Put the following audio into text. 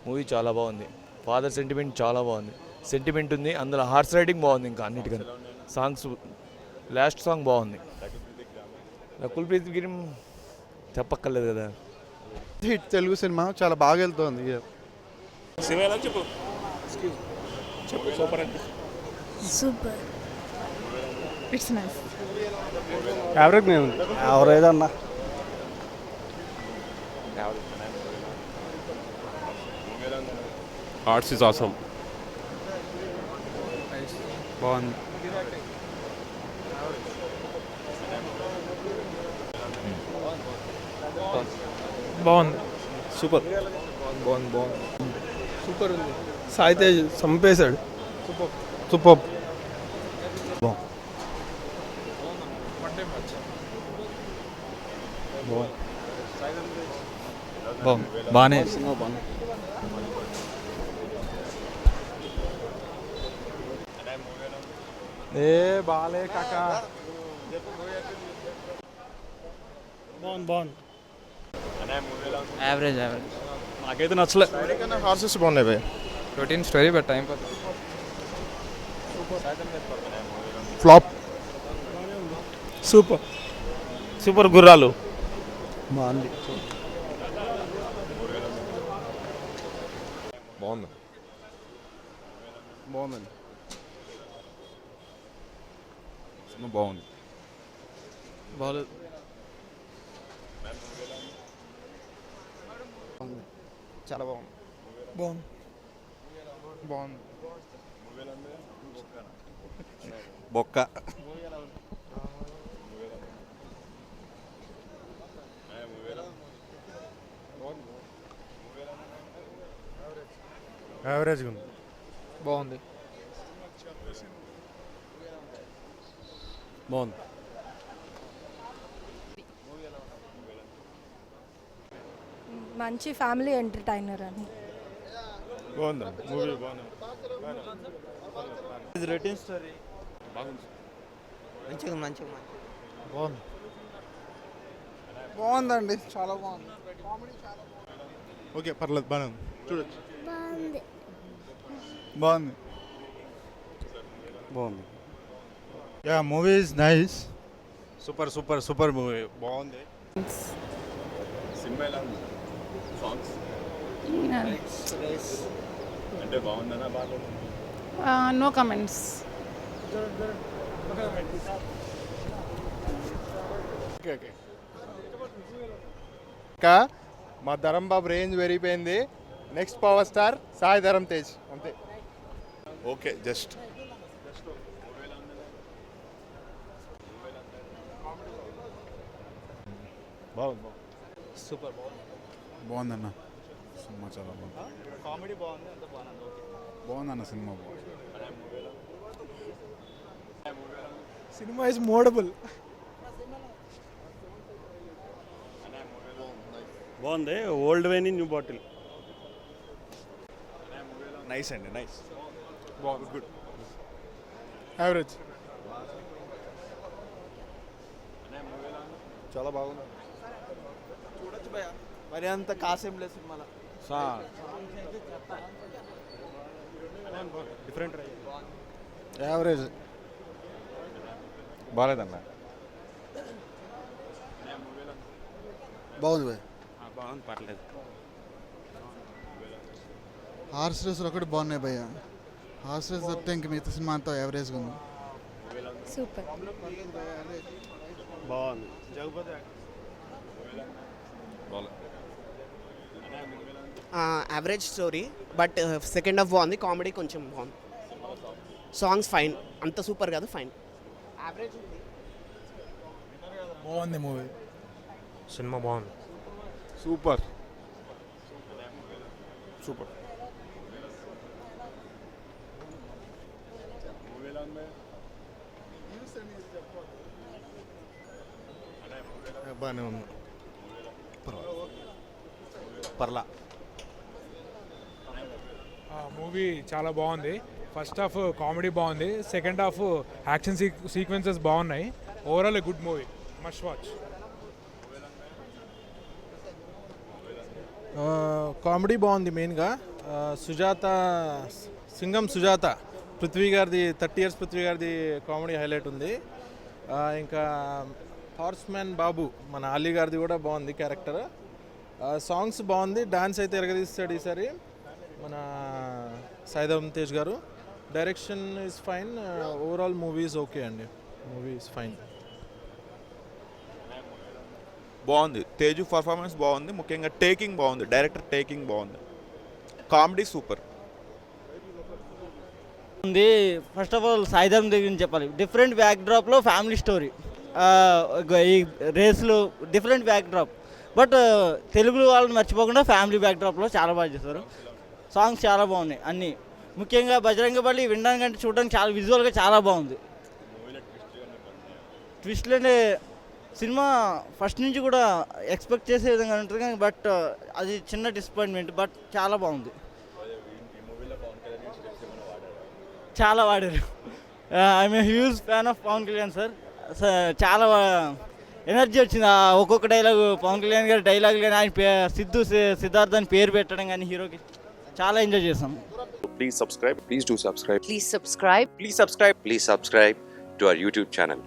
Movie చాలా బాగుంది. Father sentiment చాలా బాగుంది. సెంటిమెంట్ ఉంది అందులో. హార్స్ రైడింగ్ బాగుంది. ఇంకా అన్నిటికన్నా సాంగ్స్, లాస్ట్ సాంగ్ బాగుంది. రకుల్ ప్రీత్ గిరి చెప్పక్కర్లేదు కదా. హిట్ తెలుగు సినిమా చాలా బాగా వెళ్తుంది. చెప్పు సూపర్ అంటే సూపర్. It's nice. యావరేజ్ నేను యావరేజ్ అన్న. Arts is awesome. బాగుంది. బాగుంది. సూపర్. బాగుంది. సూపర్ ఉంది. సాయితేజ్ చంపేశాడు. సూపర్. బాగానే. బాలే కాకా. బాగుంది. యావరేజ్. నాకైతే నచ్చలే. హార్సెస్ బాగున్నాయి భయ్. Routine story but time pass. Flop. Super గుర్రాలు. బాగుంది. బాగుంది. సినిమా బాగుంది. బాగాలేదు. చాలా బాగుంది. బొక్క. యావరేజ్ ఉంది. బాగుంది. మంచి ఫ్యామిలీ ఎంటర్టైనర్ అని. బాగుంది మూవీ. బాగుంది. Routine story. మంచిగా. బాగుంది. బాగుందండి. చాలా బాగుంది. ఓకే పర్లేదు. బాగానే ఉంది. చూడొచ్చు. బాగుంది. Yeah movie is nice. Super movie. బాగుంది. సినిమా ఎలా ఉంది? సాంగ్స్ అంటే బాగుందనా బాగాలేదు? No comments. ఇంకా మా ధరం బాబు రేంజ్ పెరిగిపోయింది. Next power star Sai Dharam Tej అంతే. ఓకే జస్ట్ బాగుంది. సూపర్. బాగుందన్న సినిమా చాలా బాగుంది. కామెడీ బాగుంది. బాగుందన్న సినిమా బాగుంది. సినిమా ఇస్ మోడబుల్. బాగుంది. Old wine new bottle. Nice అండి. నైస్. బాగుంది. గుడ్. యావరేజ్. చాలా బాగుంది. చూడొచ్చు భయ. మరి అంత కాసేం లేదు సినిమాలో. డిఫరెంట్. యావరేజ్. బాగాలేదన్న. బాగుంది భయ్. బాగుంది. పర్లేదు. హార్స్ రేసులు ఒకటి బాగున్నాయి భయ్య. హార్స్ రేస్ తప్పితే ఇంక మిగతా సినిమా అంతా యావరేజ్గా ఉంది. సూపర్. బాగుంది. Average story but second half బాగుంది. కామెడీ కొంచెం బాగుంది. Songs fine. అంత సూపర్ కాదు, ఫైన్. యావరేజ్ ఉంది. బాగుంది మూవీ. సినిమా బాగుంది. సూపర్. బాగానే ఉంది. పర్లా. మూవీ చాలా బాగుంది. ఫస్ట్ హాఫ్ కామెడీ బాగుంది. సెకండ్ హాఫ్ యాక్షన్ సీక్వెన్సెస్ బాగున్నాయి. Overall a good movie. Must watch. Comedy బాగుంది మెయిన్గా. సుజాత సింగం సుజాత పృథ్వీ గారిది 30 years పృథ్వీ గారిది కామెడీ హైలైట్ ఉంది. ఇంకా హార్స్ మ్యాన్ బాబు మన అలీ గారిది కూడా బాగుంది క్యారెక్టర్. సాంగ్స్ బాగుంది. డాన్స్ అయితే ఎరగదీస్తాడు ఈసారి మన సాయిధరం తేజ్ గారు. Direction is fine. Overall movie is okay అండి. Movie is fine. బాగుంది. తేజు పర్ఫార్మెన్స్ బాగుంది. ముఖ్యంగా టేకింగ్ బాగుంది. డైరెక్టర్ టేకింగ్ బాగుంది. కామెడీ సూపర్ ఉంది. ఫస్ట్ ఆఫ్ ఆల్ సాయిధరం గురించి చెప్పాలి. డిఫరెంట్ బ్యాక్ డ్రాప్లో ఫ్యామిలీ స్టోరీ. ఈ రేస్లో different backdrop, but Telugu వాళ్ళని మర్చిపోకుండా ఫ్యామిలీ బ్యాక్ డ్రాప్లో చాలా బాగా చేస్తారు. సాంగ్స్ చాలా బాగున్నాయి అన్నీ. ముఖ్యంగా బజరంగబలి వినడానికంటే చూడడానికి చాలా విజువల్గా చాలా బాగుంది. ట్విస్ట్లోనే సినిమా ఫస్ట్ నుంచి కూడా ఎక్స్పెక్ట్ చేసే విధంగా ఉంటుంది కానీ బట్ అది చిన్న డిసప్పాయింట్మెంట్. బట్ చాలా బాగుంది. చాలా వాడారు. I'm a huge fan of Pawan Kalyan sir. చాలా ఎనర్జీ వచ్చింది. ఒక్కొక్క డైలాగు పవన్ కళ్యాణ్ గారి డైలాగులు కానీ ఆయన సిద్ధార్థ్ అని పేరు పెట్టడం కానీ హీరోకి చాలా ఎంజాయ్ చేస్తాం. Please subscribe. Please do subscribe. Please subscribe. Please subscribe. Please subscribe to our YouTube channel.